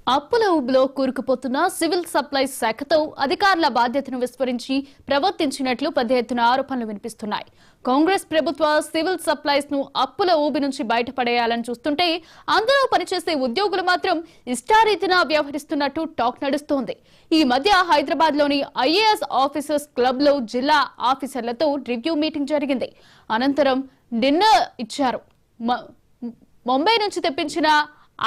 అప్పుల ఊబిలో కూరుకుపోతున్న civil supplies శాఖతో అధికారుల బాధ్యతను విస్మరించి ప్రవర్తించినట్లు పెద్ద ఎత్తున ఆరోపణలు వినిపిస్తున్నాయి. కాంగ్రెస్ ప్రభుత్వ సివిల్ సప్లైస్ ను అప్పుల ఊబి నుంచి బయటపడేయాలని చూస్తుంటే అందులో పనిచేసే ఉద్యోగులు మాత్రం ఇష్టారీతిన వ్యవహరిస్తున్నట్టు టాక్ నడుస్తోంది. ఈ మధ్య హైదరాబాద్ లోని ఐఏఎస్ ఆఫీసర్స్ క్లబ్ లో జిల్లా ఆఫీసర్లతో రివ్యూ మీటింగ్ జరిగింది. అనంతరం డిన్నర్ ఇచ్చారు. ముంబై నుంచి తెప్పించిన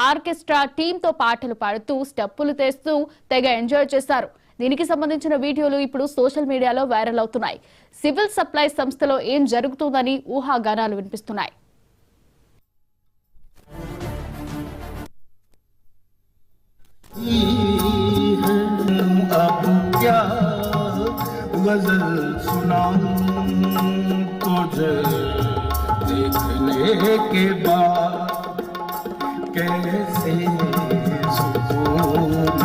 ఆర్కెస్ట్రా టీంతో పాటలు పాడుతూ స్టెప్పులు తెస్తూ తెగ ఎంజాయ్ చేశారు. దీనికి సంబంధించిన వీడియోలు ఇప్పుడు సోషల్ మీడియాలో వైరల్ అవుతున్నాయి. సివిల్ సప్లై సంస్థలో ఏం జరుగుతుందని ఊహాగానాలు వినిపిస్తున్నాయి. कैसे सुकून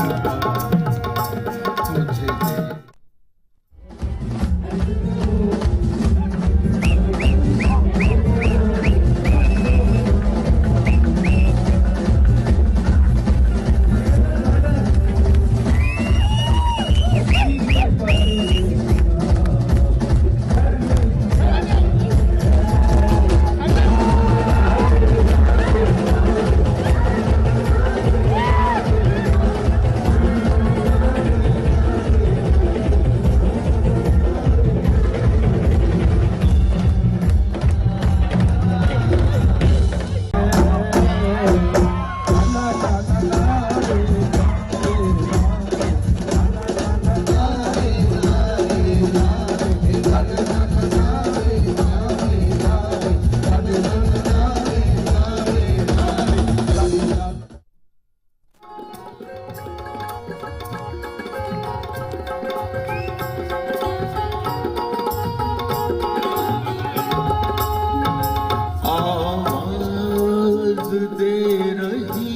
तुझे दे रही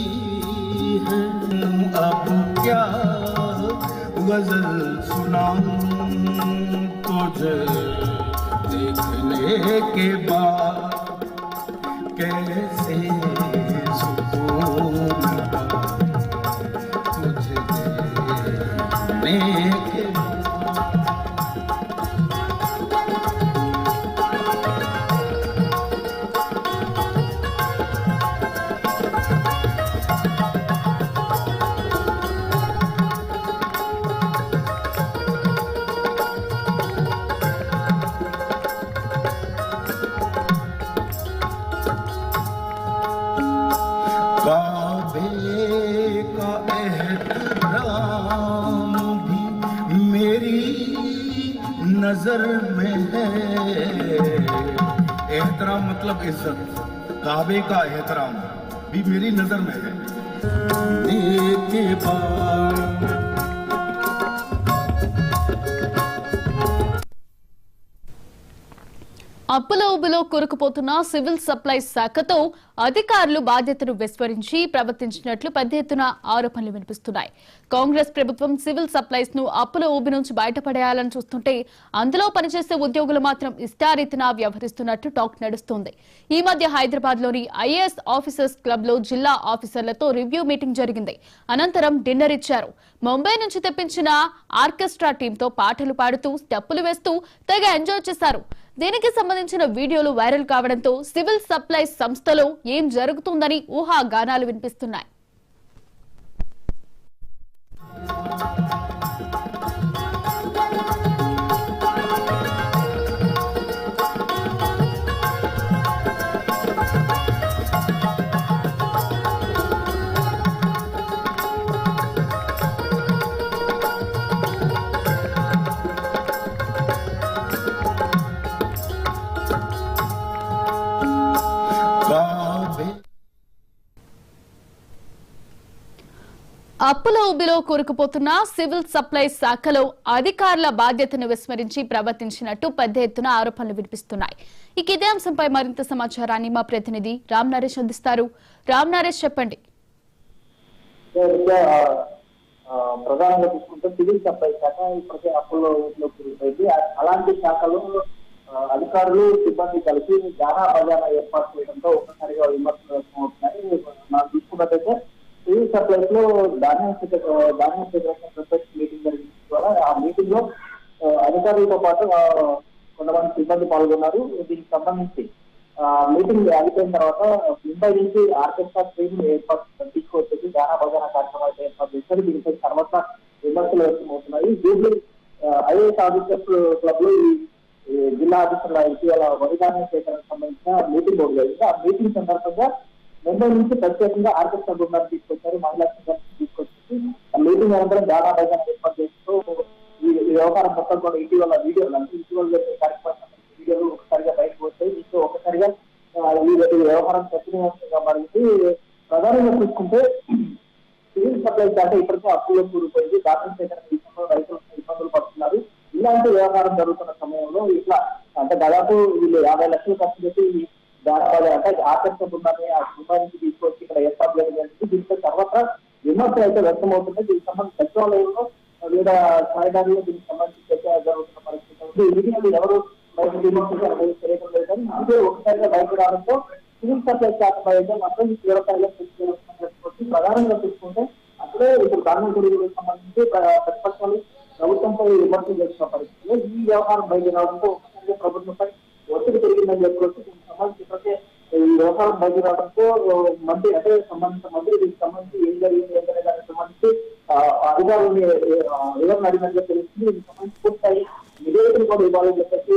है अब क्या गजल सुनाऊं तुझे देखने के बाद कैसे सुकून तुझे देखने के काबे का एहतराम भी मेरी नजर में है। एहतराम मतलब इज्जत, काबे का एहतराम भी मेरी नजर में है। के बाद అప్పుల ఊబిలో కూరుకుపోతున్న సివిల్ సప్లైస్ శాఖతో అధికారులు బాధ్యతను విస్మరించి ప్రవర్తించినట్లు పెద్ద ఎత్తున ఆరోపణలు వినిపిస్తున్నాయి. కాంగ్రెస్ ప్రభుత్వం సివిల్ సప్లైస్ ను అప్పుల ఊబి నుంచి బయటపడేయాలని చూస్తుంటే అందులో పనిచేసే ఉద్యోగులు మాత్రం ఇష్టారీతిన వ్యవహరిస్తున్నట్టు టాక్ నడుస్తోంది. ఈ మధ్య హైదరాబాద్ లోని ఐఏఎస్ ఆఫీసర్స్ క్లబ్ లో జిల్లా ఆఫీసర్లతో రివ్యూ మీటింగ్ జరిగింది. అనంతరం డిన్నర్ ఇచ్చారు. ముంబై నుంచి తెప్పించిన ఆర్కెస్ట్రా టీంతో పాటలు పాడుతూ స్టెప్పులు వేస్తూ తెగ ఎంజాయ్ చేశారు. దీనికి సంబంధించిన వీడియోలు వైరల్ కావడంతో సివిల్ సప్లైస్ సంస్థలో ఏం జరుగుతుందని ఊహాగానాలు వినిపిస్తున్నాయి. అప్పుల ఊబిలో కూరుకుపోతున్న సివిల్ సప్లైస్ శాఖలో అధికారుల బాధ్యతను విస్మరించి ప్రవర్తించినట్టు పెద్ద ఎత్తున ఆరోపణలు వినిపిస్తున్నాయి. ఇక ఇదే అంశంపై మరింత సమాచారాన్ని మా ప్రతినిధి రామ్ నరేష్ అందిస్తారు. రామ్ నరేష్, చెప్పండి. ప్రధానంగా తీసుకుంటే సివిల్ సప్లై శాఖ ఇప్పటికే అప్పుల్లో కూరుకుపోయింది. అలాంటి శాఖలో అధికారులు సిబ్బంది కలిసి గానా బజానా ఏర్పాటు చేయడంతో ఒక్కసారిగా విమర్శలు వ్యక్తమవుతున్నాయి. మనం చూసుకున్నట్టయితే సివిల్ సప్లైస్ లో ధాన్యం సేకరణ మీటింగ్ జరిగింది ద్వారా ఆ మీటింగ్ లో అధికారులతో పాటు కొంతమంది సిబ్బంది పాల్గొన్నారు. దీనికి సంబంధించి మీటింగ్ అయిపోయిన తర్వాత ముంబై నుంచి ఆర్కెస్ట్రా స్ట్రీమ్ ఏర్పాటు తీసుకొచ్చేసి గానా బజానా కార్యక్రమాలు ఏర్పాటు చేశారు. దీనిపై తర్వాత విమర్శలు వ్యక్తమవుతున్నాయి. జూబ్లీ ఐఏఎస్ ఆఫీసర్స్ క్లబ్ లో ఈ జిల్లా ఆఫీసర్ల ఇటీవల వరి ధాన్యం సేకరణకు సంబంధించిన మీటింగ్ ఒకటి జరిగింది. ఆ మీటింగ్ సందర్భంగా ముంబై నుంచి ప్రత్యేకంగా ఆర్కెస్ట్రా బృందాన్ని తీసుకొచ్చారు, మహిళా సంఘాన్ని తీసుకొచ్చి మీటింగ్ అనంతరం గానా బజానా ఏర్పాటు చేస్తూ ఈ వ్యవహారం మొత్తం కూడా ఇటీవల వీడియోలు అంటే ఇటీవల కార్యక్రమం వీడియోలు ఒకసారిగా బయటకు వచ్చాయి. దీంతో ఒకసారిగా ఈ వ్యవహారం చర్చనీయాంశంగా మారింది. ప్రధానంగా చూసుకుంటే సివిల్ సప్లై శాఖ ఇప్పటికే అప్పుల్లో కూలిపోయింది. ధాన్యం సేకరణ విషయంలో రైతులు ఇబ్బందులు పడుతున్నారు. ఇలాంటి వ్యవహారం జరుగుతున్న సమయంలో ఇట్లా అంటే దాదాపు వీళ్ళు 50 లక్షలు ఖర్చు పెట్టి దానివల్ల అంటే ఆకర్షణ బృందాన్ని ఆ బృందానికి తీసుకొచ్చి ఇక్కడ ఏర్పాటు చేయడం జరిగింది. దీంతో తర్వాత విమర్శలు అయితే వ్యక్తమవుతున్నాయి. దీనికి సంబంధించి సచివాలయంలో వివిధ స్థాయిదారులు దీనికి సంబంధించి చర్చ జరుగుతున్న పరిస్థితి ఉంది. ఇది ఎవరు విమర్శించారు తెలియడం లేదు కానీ ఇదే ఒకసారిగా బయటకు రావడంతో సివిల్ సప్లై శాఖ బయట మాత్రం తీవ్రస్థాయిలో చెప్పుకోవచ్చు. ప్రధానంగా చూసుకుంటే అప్పుడే ఇప్పుడు ధాన్యం కొనుగోలుకు సంబంధించి ప్రతిపక్షాలు ప్రభుత్వంపై విమర్శలు చేస్తున్న పరిస్థితుల్లో ఈ వ్యవహారం బయట రావడంతో ఒకసారిగా ప్రభుత్వంపై ఒత్తిడి పెరిగిందని చెప్పుకోవచ్చు. దీనికి సంబంధించి ఈ వ్యవహారం బయట రావడంతో మంత్రి అంటే సంబంధించిన మంత్రి దీనికి సంబంధించి ఏం జరిగింది ఏంటనే దానికి సంబంధించి అధికారులని ఎవరిని అడిగినట్టుగా తెలుస్తుంది. దీనికి సంబంధించి పూర్తిస్థాయి నివేదికలు కూడా ఇవ్వాలని చెప్పేసి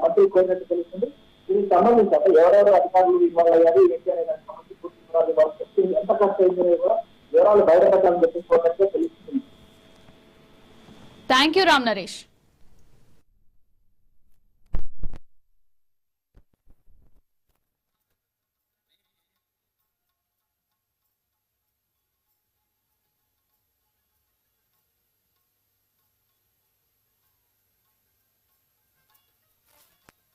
మంత్రి కోరినట్టు తెలుస్తుంది. దీనికి సంబంధించి అంటే ఎవరెవరు అధికారులు ఇన్వాల్వ్ అయ్యారు ఏంటి అనే దానికి సంబంధించి పూర్తి వివరాలు ఇవ్వాల్సి చెప్పి ఎంత ఖర్చు అయిందనే కూడా వివరాలు బయటపెట్టాలని చెప్పి కోరినట్టుగా తెలుస్తుంది. Thank you Ram Naresh.